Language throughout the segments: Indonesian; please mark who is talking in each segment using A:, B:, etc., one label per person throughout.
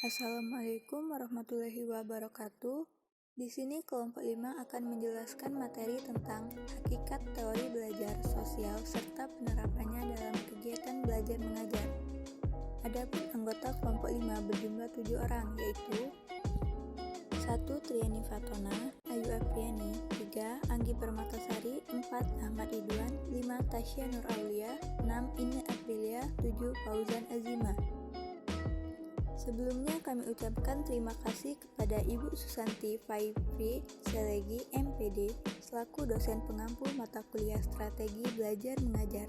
A: Assalamualaikum warahmatullahi wabarakatuh. Di sini kelompok 5 akan menjelaskan materi tentang hakikat teori belajar sosial serta penerapannya dalam kegiatan belajar mengajar. Adapun anggota kelompok 5 berjumlah 7 orang, yaitu 1. Triani Fatona, Ayu Apriani, 3. Anggi Permatasari, 4. Ahmad Ridwan, 5. Tasya Nur Aulia, 6. Ine Aprilia, 7. Fauzan Azima. Sebelumnya kami ucapkan terima kasih kepada Ibu Susanti Faifri Selegi MPD selaku dosen pengampu mata kuliah Strategi Belajar Mengajar.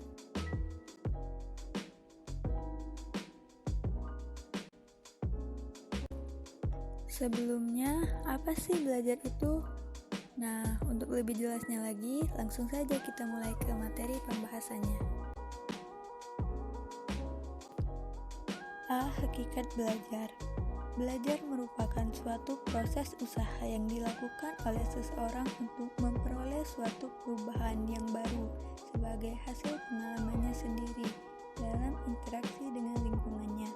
A: Sebelumnya, apa sih belajar itu? Nah, untuk lebih jelasnya lagi, langsung saja kita mulai ke materi pembahasannya. A. Hakikat belajar. Belajar merupakan suatu proses usaha yang dilakukan oleh seseorang untuk memperoleh suatu perubahan yang baru sebagai hasil pengalamannya sendiri dalam interaksi dengan lingkungannya.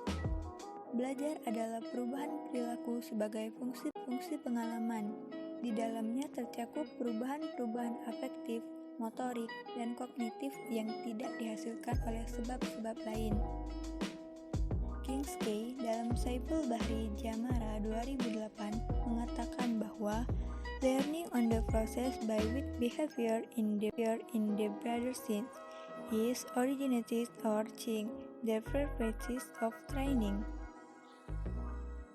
A: Belajar adalah perubahan perilaku sebagai fungsi pengalaman. Di dalamnya tercakup perubahan-perubahan afektif, motorik, dan kognitif yang tidak dihasilkan oleh sebab-sebab lain. Kingsley dalam Saiful Bahri Jamara 2008 mengatakan bahwa learning on the process by which behavior in the broader sense is originated or changed the purposes of training.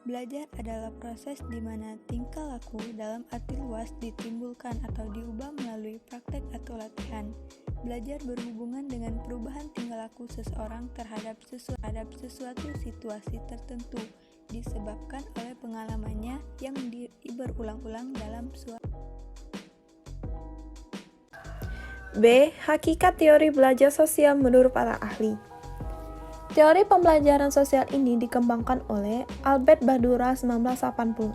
A: Belajar adalah proses di mana tingkah laku dalam arti luas ditimbulkan atau diubah melalui praktek atau latihan. Belajar berhubungan dengan perubahan tingkah laku seseorang terhadap sesuatu situasi tertentu disebabkan oleh pengalamannya yang berulang-ulang dalam suatu.
B: B. Hakikat teori belajar sosial menurut para ahli. Teori pembelajaran sosial ini dikembangkan oleh Albert Bandura 1986.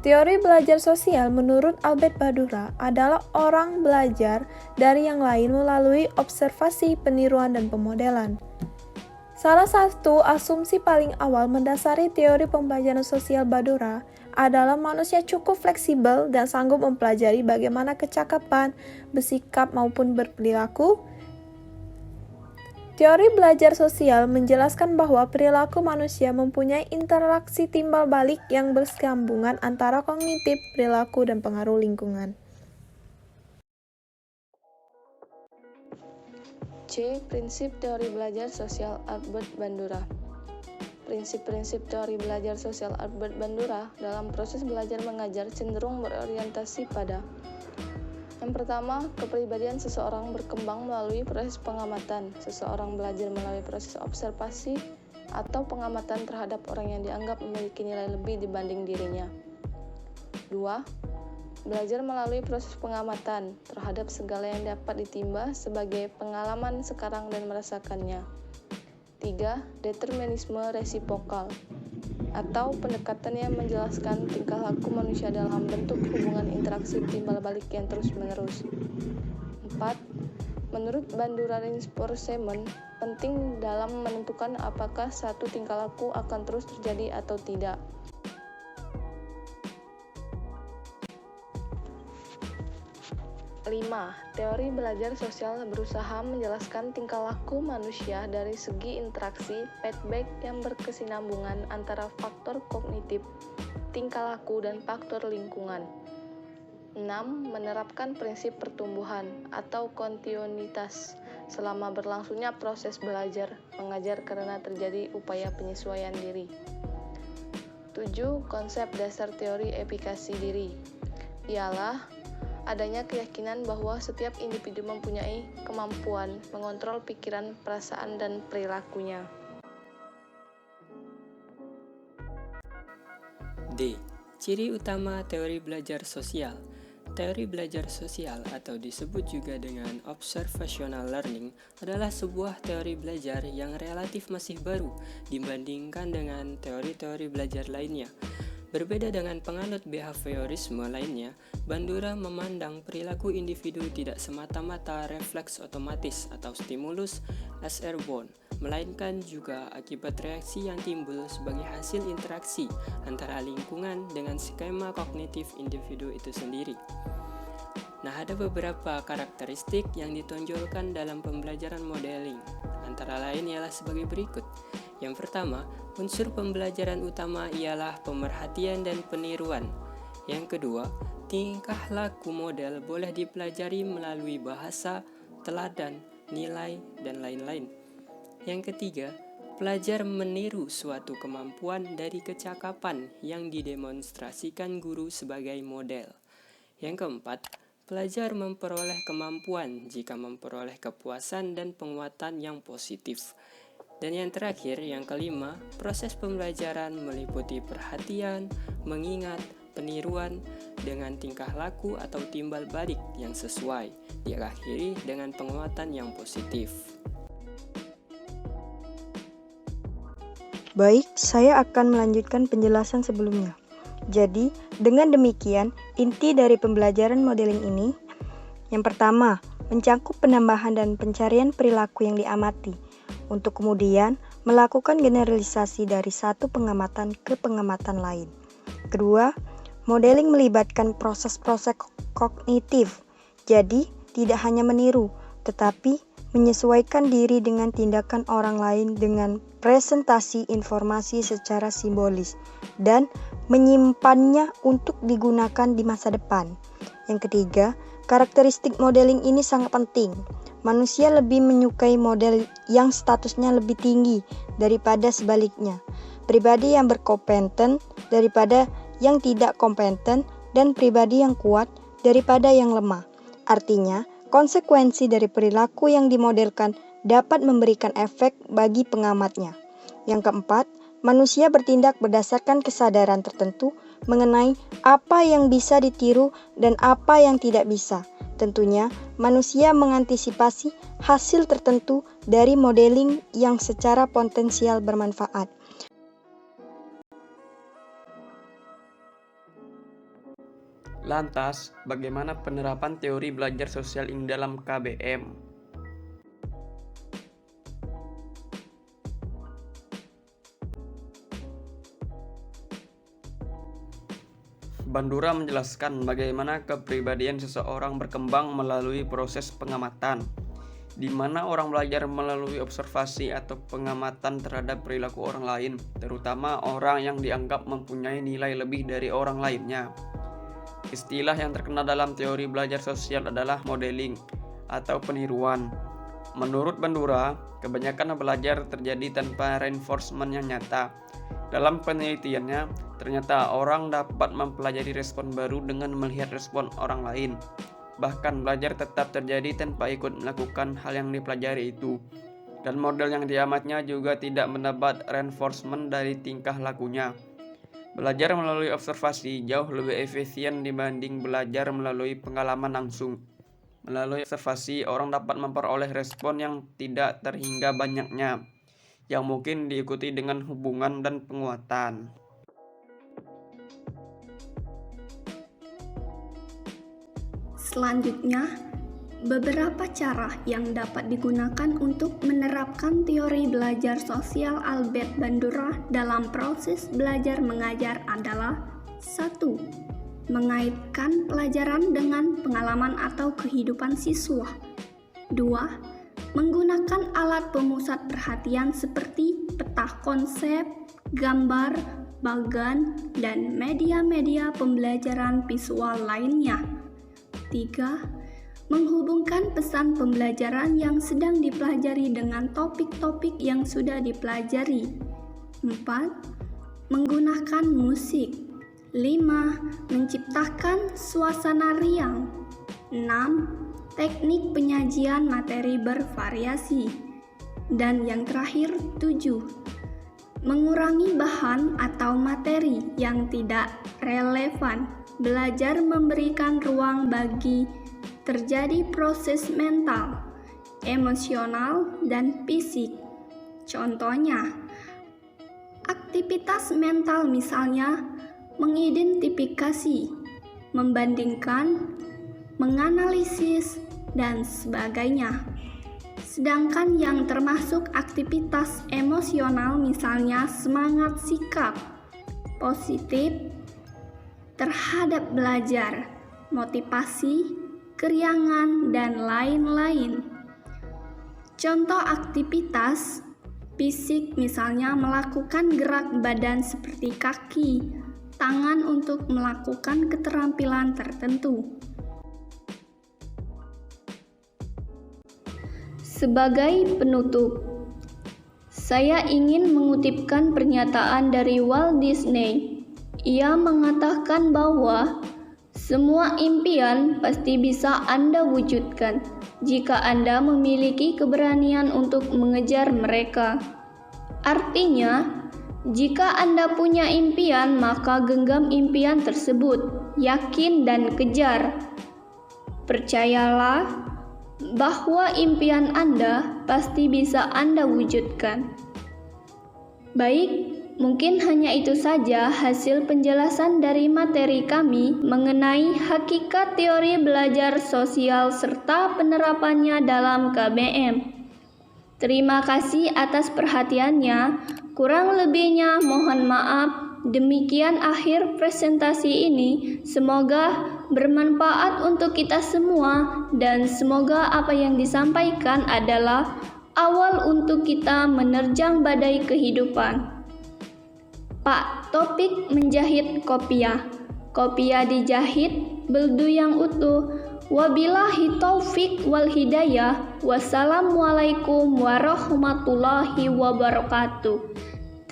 B: Teori belajar sosial menurut Albert Bandura adalah orang belajar dari yang lain melalui observasi, peniruan, dan pemodelan. Salah satu asumsi paling awal mendasari teori pembelajaran sosial Bandura adalah manusia cukup fleksibel dan sanggup mempelajari bagaimana kecakapan, bersikap, maupun berperilaku. Teori belajar sosial menjelaskan bahwa perilaku manusia mempunyai interaksi timbal balik yang bersambungan antara kognitif, perilaku, dan pengaruh lingkungan.
C: C. Prinsip teori belajar sosial Albert Bandura. Prinsip-prinsip teori belajar sosial Albert Bandura dalam proses belajar mengajar cenderung berorientasi pada: yang pertama, kepribadian seseorang berkembang melalui proses pengamatan. Seseorang belajar melalui proses observasi atau pengamatan terhadap orang yang dianggap memiliki nilai lebih dibanding dirinya. 2. Belajar melalui proses pengamatan terhadap segala yang dapat ditimba sebagai pengalaman sekarang dan merasakannya. 3. Determinisme resiprokal atau pendekatan yang menjelaskan tingkah laku manusia dalam bentuk hubungan interaksi timbal balik yang terus-menerus. 4. Menurut Bandura reinforcement penting dalam menentukan apakah satu tingkah laku akan terus terjadi atau tidak. 5. Teori belajar sosial berusaha menjelaskan tingkah laku manusia dari segi interaksi feedback yang berkesinambungan antara faktor kognitif, tingkah laku, dan faktor lingkungan. 6. Menerapkan prinsip pertumbuhan atau kontinuitas selama berlangsungnya proses belajar mengajar karena terjadi upaya penyesuaian diri. 7. Konsep dasar teori efikasi diri ialah adanya keyakinan bahwa setiap individu mempunyai kemampuan mengontrol pikiran, perasaan, dan perilakunya.
D: D. Ciri utama teori belajar sosial. Teori belajar sosial atau disebut juga dengan observational learning adalah sebuah teori belajar yang relatif masih baru dibandingkan dengan teori-teori belajar lainnya. Berbeda dengan penganut behaviorisme lainnya, Bandura memandang perilaku individu tidak semata-mata refleks otomatis atau stimulus as airborne, melainkan juga akibat reaksi yang timbul sebagai hasil interaksi antara lingkungan dengan skema kognitif individu itu sendiri. Nah, ada beberapa karakteristik yang ditonjolkan dalam pembelajaran modeling. Antara lain ialah sebagai berikut. Yang pertama, unsur pembelajaran utama ialah pemerhatian dan peniruan. Yang kedua, tingkah laku model boleh dipelajari melalui bahasa, teladan, nilai, dan lain-lain. Yang ketiga, pelajar meniru suatu kemampuan dari kecakapan yang didemonstrasikan guru sebagai model. Yang keempat, pelajar memperoleh kemampuan jika memperoleh kepuasan dan penguatan yang positif. Dan yang terakhir, yang kelima, proses pembelajaran meliputi perhatian, mengingat, peniruan dengan tingkah laku atau timbal balik yang sesuai, diakhiri dengan penguatan yang positif.
E: Baik, saya akan melanjutkan penjelasan sebelumnya. Jadi, dengan demikian, inti dari pembelajaran modeling ini, yang pertama, mencakup penambahan dan pencarian perilaku yang diamati, untuk kemudian melakukan generalisasi dari satu pengamatan ke pengamatan lain. Kedua, modeling melibatkan proses-proses kognitif, jadi tidak hanya meniru, tetapi menyesuaikan diri dengan tindakan orang lain dengan presentasi informasi secara simbolis, dan menyimpannya untuk digunakan di masa depan. Yang ketiga, karakteristik modeling ini sangat penting. Manusia lebih menyukai model yang statusnya lebih tinggi daripada sebaliknya. Pribadi yang berkompeten daripada yang tidak kompeten, dan pribadi yang kuat daripada yang lemah. Artinya, konsekuensi dari perilaku yang dimodelkan dapat memberikan efek bagi pengamatnya. Yang keempat, manusia bertindak berdasarkan kesadaran tertentu mengenai apa yang bisa ditiru dan apa yang tidak bisa. Tentunya, manusia mengantisipasi hasil tertentu dari modeling yang secara potensial bermanfaat.
F: Lantas, bagaimana penerapan teori belajar sosial ini dalam KBM? Bandura menjelaskan bagaimana kepribadian seseorang berkembang melalui proses pengamatan, di mana orang belajar melalui observasi atau pengamatan terhadap perilaku orang lain, terutama orang yang dianggap mempunyai nilai lebih dari orang lainnya. Istilah yang terkenal dalam teori belajar sosial adalah modeling atau peniruan. Menurut Bandura, kebanyakan belajar terjadi tanpa reinforcement yang nyata. Dalam penelitiannya, ternyata orang dapat mempelajari respon baru dengan melihat respon orang lain. Bahkan belajar tetap terjadi tanpa ikut melakukan hal yang dipelajari itu. Dan model yang diamatnya juga tidak mendapat reinforcement dari tingkah lakunya. Belajar melalui observasi jauh lebih efisien dibanding belajar melalui pengalaman langsung. Melalui observasi, orang dapat memperoleh respon yang tidak terhingga banyaknya, yang mungkin diikuti dengan hubungan dan penguatan.
G: Selanjutnya, beberapa cara yang dapat digunakan untuk menerapkan teori belajar sosial Albert Bandura dalam proses belajar mengajar adalah 1. Mengaitkan pelajaran dengan pengalaman atau kehidupan siswa. 2. Menggunakan alat pemusat perhatian seperti peta konsep, gambar, bagan, dan media-media pembelajaran visual lainnya. 3. Menghubungkan pesan pembelajaran yang sedang dipelajari dengan topik-topik yang sudah dipelajari. 4. Menggunakan musik. 5. Menciptakan suasana riang. 6. Teknik penyajian materi bervariasi. Dan yang terakhir, 7. Mengurangi bahan atau materi yang tidak relevan. Belajar memberikan ruang bagi terjadi proses mental, emosional, dan fisik. Contohnya, aktivitas mental misalnya mengidentifikasi, membandingkan, menganalisis, dan sebagainya. Sedangkan yang termasuk aktivitas emosional misalnya semangat sikap positif terhadap belajar, motivasi, keriangan, dan lain-lain. Contoh aktivitas fisik misalnya melakukan gerak badan seperti kaki, tangan untuk melakukan keterampilan tertentu. Sebagai penutup, saya ingin mengutipkan pernyataan dari Walt Disney. Ia mengatakan bahwa semua impian pasti bisa Anda wujudkan jika Anda memiliki keberanian untuk mengejar mereka. Artinya, jika Anda punya impian, maka genggam impian tersebut, yakin dan kejar. Percayalah bahwa impian Anda pasti bisa Anda wujudkan. Baik, mungkin hanya itu saja hasil penjelasan dari materi kami mengenai hakikat teori belajar sosial serta penerapannya dalam KBM. Terima kasih atas perhatiannya. Kurang lebihnya mohon maaf. Demikian akhir presentasi ini. Semoga bermanfaat untuk kita semua dan semoga apa yang disampaikan adalah awal untuk kita menerjang badai kehidupan. Pak, topik menjahit kopiah. Kopiah dijahit, beldu yang utuh. Wabillahi taufik wal hidayah. Wassalamualaikum warahmatullahi wabarakatuh.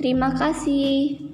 G: Terima kasih.